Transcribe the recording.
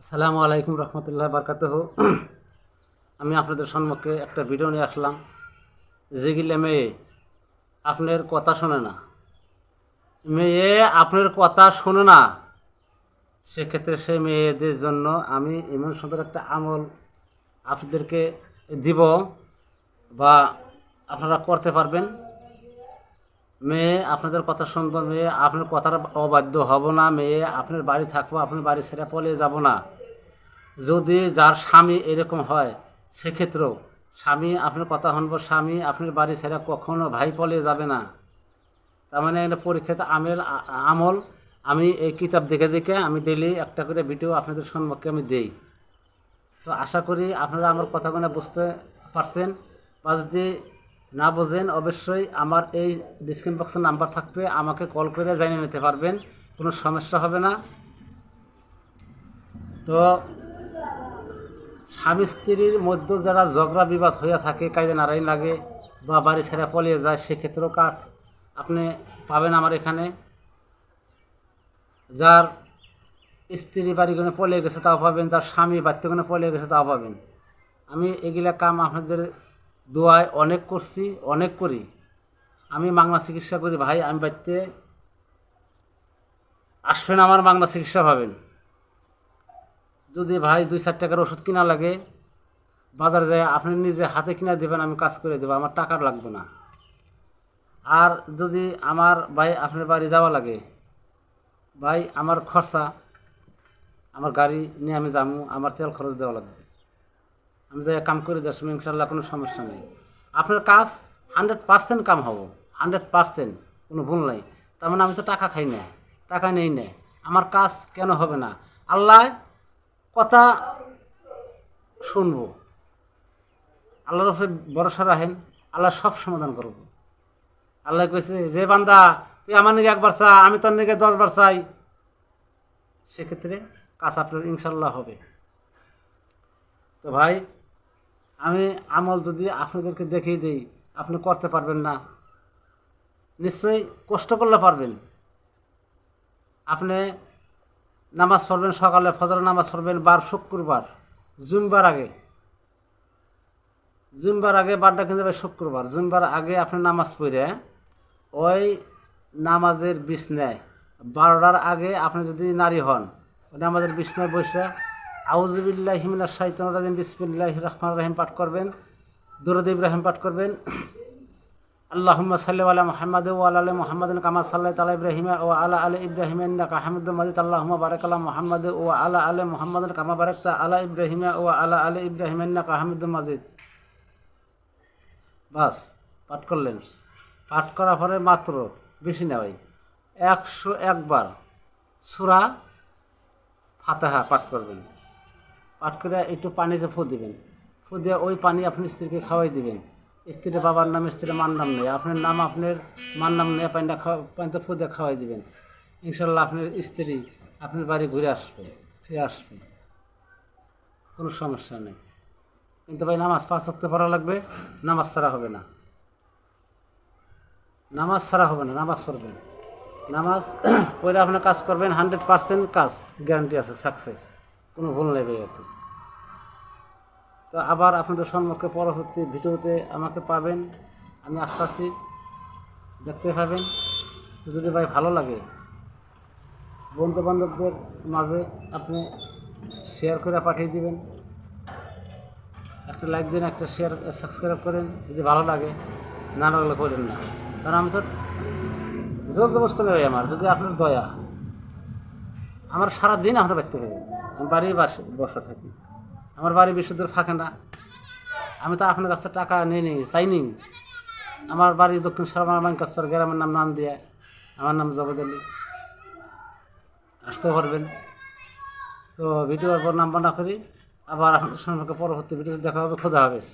আসসালামু আলাইকুম রহমতুল্লাহ বারকাতুহু। আমি আপনাদের সম্মুখে একটা ভিডিও নিয়ে আসলাম। যেগুলো মেয়ে আপনার কথা শোনে না, মেয়ে আপনার কথা শোনে না, সেক্ষেত্রে সেই মেয়েদের জন্য আমি এমন সুন্দর একটা আমল আপনাদেরকে দিব, বা আপনারা করতে পারবেন। মেয়ে আপনাদের কথা শুনবো, মেয়ে আপনার কথার অবাধ্য হব না, মেয়ে আপনার বাড়ি থাকবো, আপনার বাড়ি ছেড়ে পলিয়ে যাব না। যদি যার স্বামী এরকম হয়, সেক্ষেত্রেও স্বামী আপনার কথা শুনবো, স্বামী আপনার বাড়ি ছেড়ে কখনো ভাই পলিয়ে যাবে না। তার মানে এটা পরীক্ষিত আমল। আমি এই কিতাব দেখে দেখে আমি ডেলি একটা করে ভিডিও আপনাদের সম্মুখে আমি দেই। তো আশা করি আপনারা আমার কথাগুলো বুঝতে পারছেন, বা যদি না বোঝেন অবশ্যই আমার এই ডিসক্রিপশন বক্সের নাম্বার থাকবে, আমাকে কল করে জানিয়ে নিতে পারবেন, কোনো সমস্যা হবে না। তো স্বামী স্ত্রীর মধ্যে যারা ঝগড়া বিবাদ হইয়া থাকে, কাজে নারাই লাগে বা বাড়ি ছেড়ে পলিয়ে যায়, সেক্ষেত্রেও কাজ আপনি পাবেন আমার এখানে। যার স্ত্রী বাড়িগুলো পলিয়ে গেছে তাও পাবেন, যার স্বামী বাড়িগুলো পলিয়ে গেছে তাও পাবেন। আমি এগুলা কাম আপনাদের দোয়ায় অনেক করছি, অনেক করি। আমি বাংলা চিকিৎসা করি ভাই, আমি বাড়িতে আসবেন, আমার বাংলা চিকিৎসা পাবেন। যদি ভাই 2-4 টাকার ওষুধ কিনা লাগে, বাজারে যায় আপনি নিজে হাতে কিনা দেবেন, আমি কাজ করে দেবো, আমার টাকার লাগবে না। আর যদি আমার ভাই আপনার বাড়ি যাওয়া লাগে, ভাই আমার খরচা, আমার গাড়ি নিয়ে আমি যাবো, আমার তেল খরচ দেওয়া লাগবে, আমি যাই কাম করে দেওয়ার সময় ইনশাল্লাহ কোনো সমস্যা নেই। আপনার কাজ 100% কাম হবো, 100%, কোনো ভুল নাই। তার মানে আমি তো টাকা খাই না, টাকা নেই না, আমার কাজ কেন হবে না? আল্লাহ কথা শুনবো, আল্লাহর উপরে ভরসা রাখেন, আল্লাহ সব সমাধান করব। আল্লাহ কইছে যে বান্দা তুই আমার নিকে একবার চা, আমি তোর নিকে 10 বার চাই, সেক্ষেত্রে কাজ আপনার ইনশাল্লাহ হবে। তো ভাই আমি আমল যদি আপনাদেরকে দেখিয়ে দিই, আপনি করতে পারবেন না, নিশ্চয়ই কষ্ট করলে পারবেন। আপনি নামাজ পড়বেন, সকালে ফজর নামাজ পড়বেন, বার শুক্রবার, জুমবার আগে, জুমবার আগে, বারটা কিন্তু ভাই শুক্রবার, জুমবার আগে আপনি নামাজ পড়ে ওই নামাজের বিছনায় 12টার আগে আপনি যদি নারী হন, ওই নামাজের বিছনায় বসে আউযুবিল্লাহি মিনাশ শাইতানির রাজিম বিসমিল্লাহির রহমানির রহিম পাঠ করবেন, দুরূদ ইব্রাহিম পাঠ করবেন। আল্লাহুম্মা সাল্লি আলা মুহাম্মাদ ওয়া আলা আলি মুহাম্মাদিন কামা সাল্লাইতা আলা ইব্রাহিম ওয়া আলা আলি ইব্রাহিম ইন্নাকা হামিদুম মাজিদ। আল্লাহুম্মা বারিক আলা মুহাম্মাদ ওয়া আলা আলি মুহাম্মাদিন কামা বারাকতা আলা ইব্রাহিম ওয়া আলা আলি ইব্রাহিম ইন্নাকা হামিদুম মাজিদ। বাস পাঠ করলেন। পাঠ করার পরে মাত্র বেশি না ভাই 101 বার সূরা ফাতিহা পাঠ করবেন। পাঠ করে একটু পানিতে ফু দিবেন, ফু দিয়ে ওই পানি আপনি স্ত্রীকে খাওয়াই দিবেন। স্ত্রীর বাবার নাম, স্ত্রীর মার নাম নেই, আপনার নাম আপনার মার নাম নিয়ে পানিতে ফু দিয়ে খাওয়াই দিবেন। ইনশাল্লাহ আপনার স্ত্রী আপনার বাড়ি ঘুরে আসবে, ফিরে আসবে, কোনো সমস্যা নেই। কিন্তু ভাই নামাজ 5 ওয়াক্ত পড়া লাগবে, নামাজ ছাড়া হবে না, নামাজ ছাড়া হবে না, নামাজ পড়বেন। নামাজ পড়ে আপনার কাজ করবেন, 100% কাজ গ্যারান্টি আছে, সাকসেস, কোনো ভুল নেই ভাই। তো আবার আপনাদের সম্মুখে পরবর্তী ভিডিওতে আমাকে পাবেন, আমি আসতেছি, দেখতে পাবেন। তো যদি ভাই ভালো লাগে, বন্ধু বান্ধবদের মাঝে আপনি শেয়ার করে পাঠিয়ে দিবেন, একটা লাইক দিন, একটা শেয়ার, সাবস্ক্রাইব করেন যদি ভালো লাগে, না লাগলে করেন না। কারণ আমি তো জোর জবরদস্তি নেই, আমার যদি আপনার দয়া, আমার সারাদিন আপনার ব্যক্ত হবে, আমি বাড়ি বসা থাকি, আমার বাড়ি বেশি দূর ফাঁকে না, আমি তো আপনার কাছে টাকা নিয়ে নিই, চাইনি। আমার বাড়ি দক্ষিণ সারমানকাস্তর, গ্রামের নাম দিয়ে, আমার নাম জগদ আলী, আসতে পারবেন। তো ভিডিওর পর নাম্বার না করি, আবার আপনাদের সম্পর্কে পরবর্তী ভিডিওতে দেখা হবে। খোদা হাফেজ।